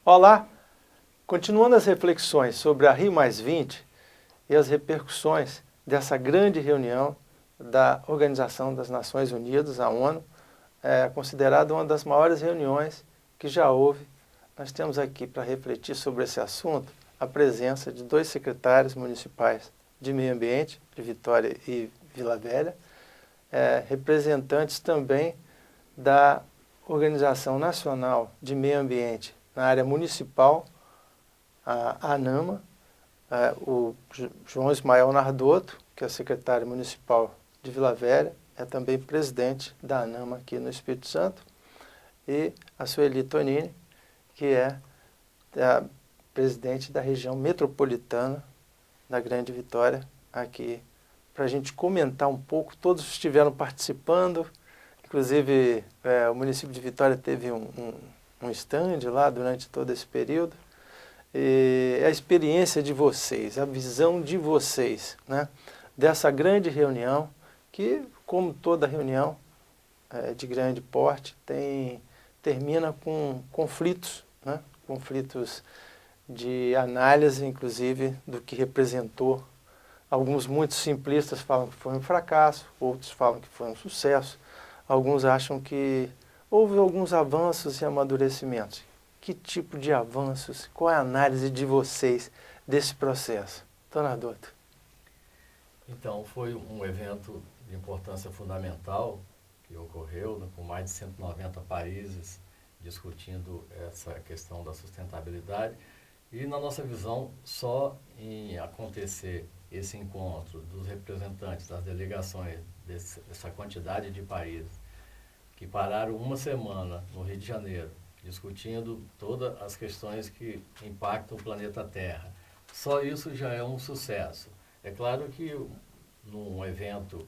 Olá! Continuando as reflexões sobre a Rio+20 e as repercussões dessa grande reunião da Organização das Nações Unidas, a ONU, considerada uma das maiores reuniões que já houve. Nós temos aqui para refletir sobre esse assunto a presença de dois secretários municipais de meio ambiente, de Vitória e Vila Velha, representantes também da Organização Nacional de Meio Ambiente na área municipal, a ANAMA, o João Ismael Nardotto, que é secretário municipal de Vila Velha, é também presidente da ANAMA aqui no Espírito Santo, e a Sueli Tonini, que é a presidente da região metropolitana da Grande Vitória, aqui, para a gente comentar um pouco. Todos estiveram participando, inclusive o município de Vitória teve um stand lá durante todo esse período. E a experiência de vocês, a visão de vocês, né, dessa grande reunião, que, como toda reunião de grande porte, termina com conflitos, né, conflitos de análise, inclusive, do que representou. Alguns muito simplistas falam que foi um fracasso, outros falam que foi um sucesso, alguns acham que houve alguns avanços e amadurecimentos. Que tipo de avanços, qual é a análise de vocês desse processo? Dona Nardotto. Então, foi um evento de importância fundamental que ocorreu, né, com mais de 190 países discutindo essa questão da sustentabilidade. E, na nossa visão, só em acontecer esse encontro dos representantes das delegações dessa quantidade de países que pararam uma semana no Rio de Janeiro, discutindo todas as questões que impactam o planeta Terra. Só isso já é um sucesso. É claro que num evento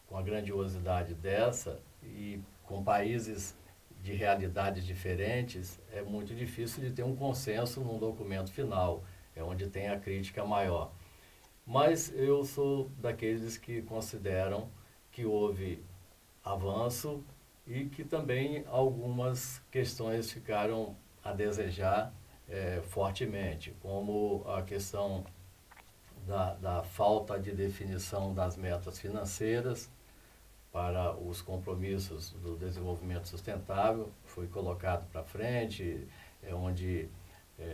com a grandiosidade dessa e com países de realidades diferentes, é muito difícil de ter um consenso num documento final, é onde tem a crítica maior. Mas eu sou daqueles que consideram que houve avanço e que também algumas questões ficaram a desejar fortemente, como a questão da falta de definição das metas financeiras para os compromissos do desenvolvimento sustentável, foi colocado para frente, onde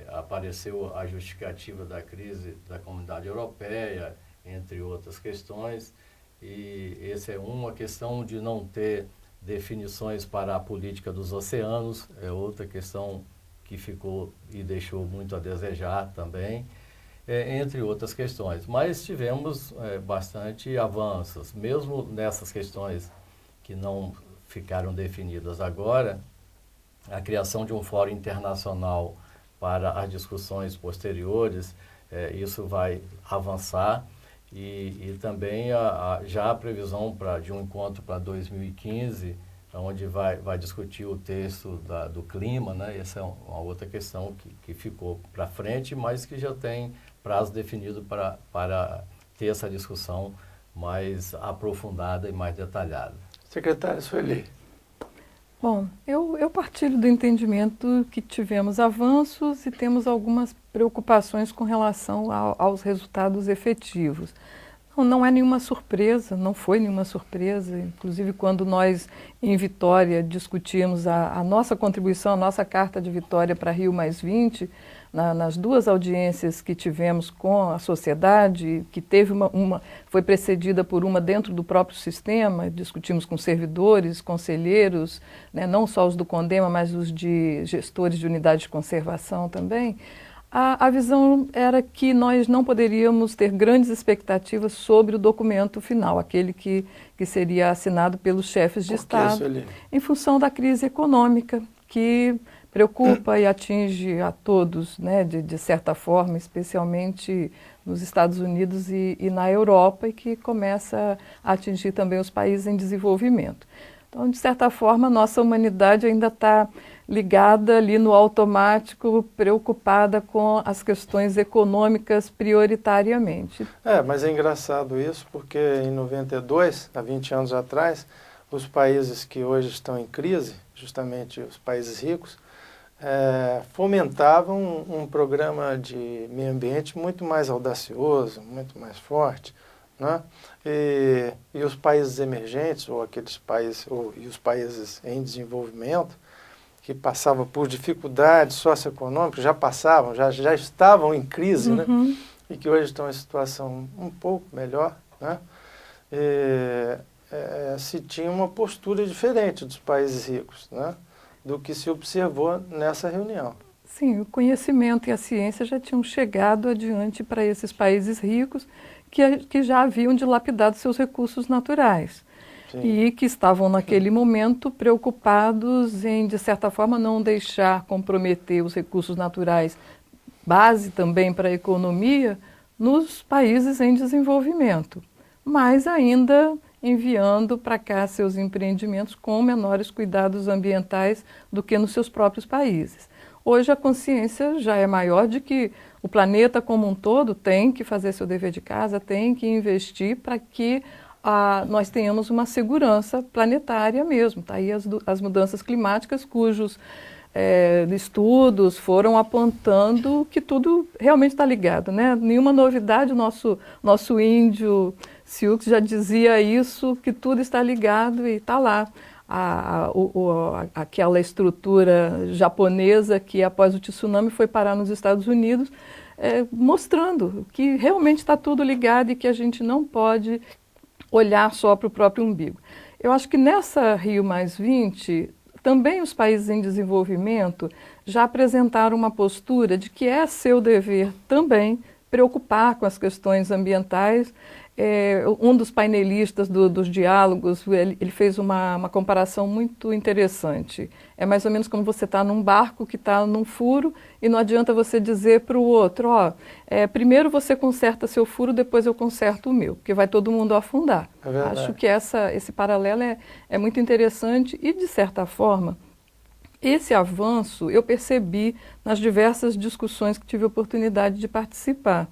apareceu a justificativa da crise da Comunidade Europeia, entre outras questões, e essa é uma questão de não ter definições para a política dos oceanos, é outra questão que ficou e deixou muito a desejar também, entre outras questões. Mas tivemos bastante avanços, mesmo nessas questões que não ficaram definidas agora, a criação de um fórum internacional para as discussões posteriores, isso vai avançar, e também já a previsão de um encontro para 2015, onde vai discutir o texto do clima, né? Essa é uma outra questão que ficou para frente, mas que já tem prazo definido para ter essa discussão mais aprofundada e mais detalhada. Secretária Sueli. Bom, eu partilho do entendimento que tivemos avanços e temos algumas preocupações com relação aos resultados efetivos. Não é nenhuma surpresa, não foi nenhuma surpresa, inclusive quando nós em Vitória discutimos a nossa contribuição, a nossa Carta de Vitória para Rio+20, nas duas audiências que tivemos com a sociedade, que teve foi precedida por uma dentro do próprio sistema, discutimos com servidores, conselheiros, né, não só os do CONDEMA, mas os de gestores de unidade de conservação também. A visão era que nós não poderíamos ter grandes expectativas sobre o documento final, aquele que seria assinado pelos chefes de Estado, em função da crise econômica, que preocupa e atinge a todos, né, de certa forma, especialmente nos Estados Unidos e na Europa, e que começa a atingir também os países em desenvolvimento. Então, de certa forma, a nossa humanidade ainda está ligada ali no automático, preocupada com as questões econômicas prioritariamente. Mas é engraçado isso, porque em 92, há 20 anos atrás, os países que hoje estão em crise, justamente os países ricos, fomentavam um programa de meio ambiente muito mais audacioso, muito mais forte, né? E os países emergentes, ou aqueles países, e os países em desenvolvimento, que passavam por dificuldades socioeconômicas, já estavam em crise, né? E que hoje estão em situação um pouco melhor, né? Se tinha uma postura diferente dos países ricos, né? Do que se observou nessa reunião. Sim, o conhecimento e a ciência já tinham chegado adiante para esses países ricos que já haviam dilapidado seus recursos naturais. Sim. E que estavam naquele momento preocupados em, de certa forma, não deixar comprometer os recursos naturais, base também para a economia, nos países em desenvolvimento, mas ainda enviando para cá seus empreendimentos com menores cuidados ambientais do que nos seus próprios países. Hoje a consciência já é maior de que o planeta como um todo tem que fazer seu dever de casa, tem que investir para que nós tenhamos uma segurança planetária mesmo. Tá aí as mudanças climáticas cujos estudos foram apontando que tudo realmente está ligado, né? Nenhuma novidade, o nosso índio Sioux já dizia isso, que tudo está ligado e está lá. Aquela estrutura japonesa que após o tsunami foi parar nos Estados Unidos, mostrando que realmente está tudo ligado e que a gente não pode olhar só para o próprio umbigo. Eu acho que nessa Rio+20, também os países em desenvolvimento já apresentaram uma postura de que é seu dever também preocupar com as questões ambientais. Um dos painelistas dos diálogos, ele fez uma comparação muito interessante. É mais ou menos como você está num barco que está num furo e não adianta você dizer para o outro, primeiro você conserta seu furo, depois eu conserto o meu, porque vai todo mundo afundar. Acho que esse paralelo é muito interessante e, de certa forma, esse avanço eu percebi nas diversas discussões que tive a oportunidade de participar.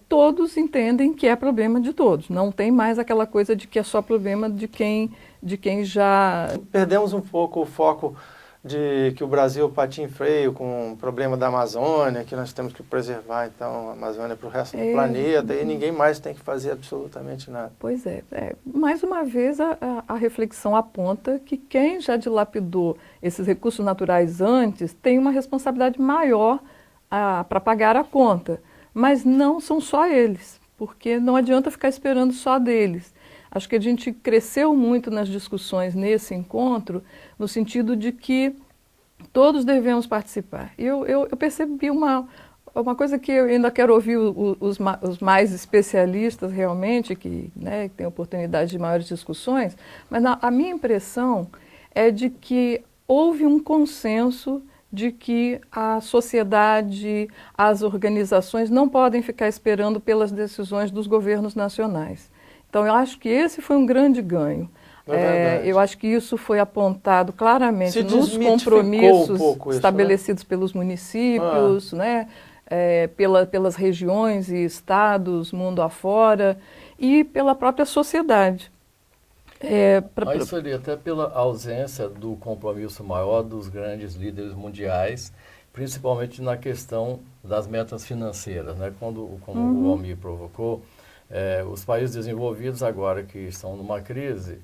Todos entendem que é problema de todos, não tem mais aquela coisa de que é só problema de quem já... Perdemos um pouco o foco de que o Brasil patinha em freio com o problema da Amazônia, que nós temos que preservar então a Amazônia para o resto do planeta e ninguém mais tem que fazer absolutamente nada. Pois mais uma vez a reflexão aponta que quem já dilapidou esses recursos naturais antes tem uma responsabilidade maior para pagar a conta. Mas não são só eles, porque não adianta ficar esperando só deles. Acho que a gente cresceu muito nas discussões nesse encontro, no sentido de que todos devemos participar. Eu percebi uma coisa que eu ainda quero ouvir os mais especialistas realmente, que têm oportunidade de maiores discussões, mas a minha impressão é de que houve um consenso de que a sociedade, as organizações não podem ficar esperando pelas decisões dos governos nacionais. Então, eu acho que esse foi um grande ganho. Eu acho que isso foi apontado claramente nos compromissos estabelecidos pelos municípios, pelas regiões e estados, mundo afora, e pela própria sociedade. Mas seria até pela ausência do compromisso maior dos grandes líderes mundiais, principalmente na questão das metas financeiras, né? Como o Almir provocou, os países desenvolvidos agora que estão numa crise,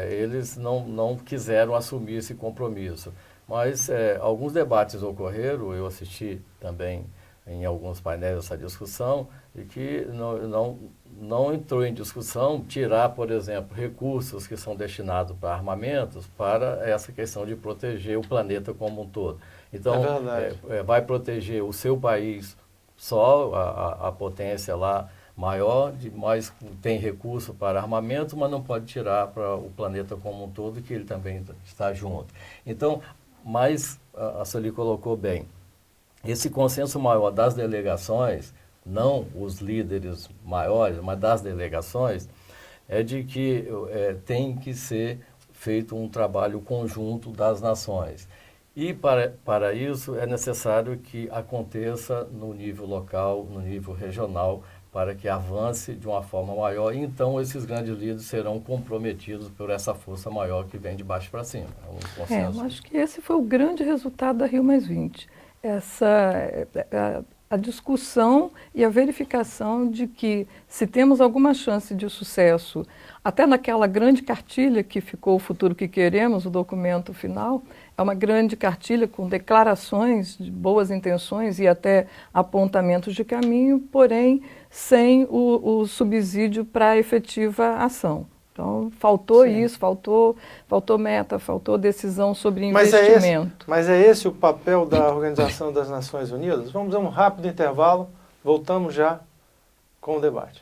eles não quiseram assumir esse compromisso. Mas alguns debates ocorreram, eu assisti também em alguns painéis essa discussão, e que não entrou em discussão tirar, por exemplo, recursos que são destinados para armamentos para essa questão de proteger o planeta como um todo. Então, vai proteger o seu país só, a potência lá maior, mas tem recurso para armamento, mas não pode tirar para o planeta como um todo, que ele também está junto. Então, mas a Sueli colocou bem, esse consenso maior das delegações, não os líderes maiores, mas das delegações, é de que tem que ser feito um trabalho conjunto das nações. E para isso é necessário que aconteça no nível local, no nível regional, para que avance de uma forma maior, e então esses grandes líderes serão comprometidos por essa força maior que vem de baixo para cima. É um consenso. Eu acho que esse foi o grande resultado da Rio+20. A discussão e a verificação de que, se temos alguma chance de sucesso, até naquela grande cartilha que ficou O Futuro que Queremos, o documento final, é uma grande cartilha com declarações de boas intenções e até apontamentos de caminho, porém sem o subsídio para a efetiva ação. Então, faltou Sim. isso, faltou meta, faltou decisão sobre investimento. Mas é esse o papel da Organização das Nações Unidas? Vamos a um rápido intervalo, voltamos já com o debate.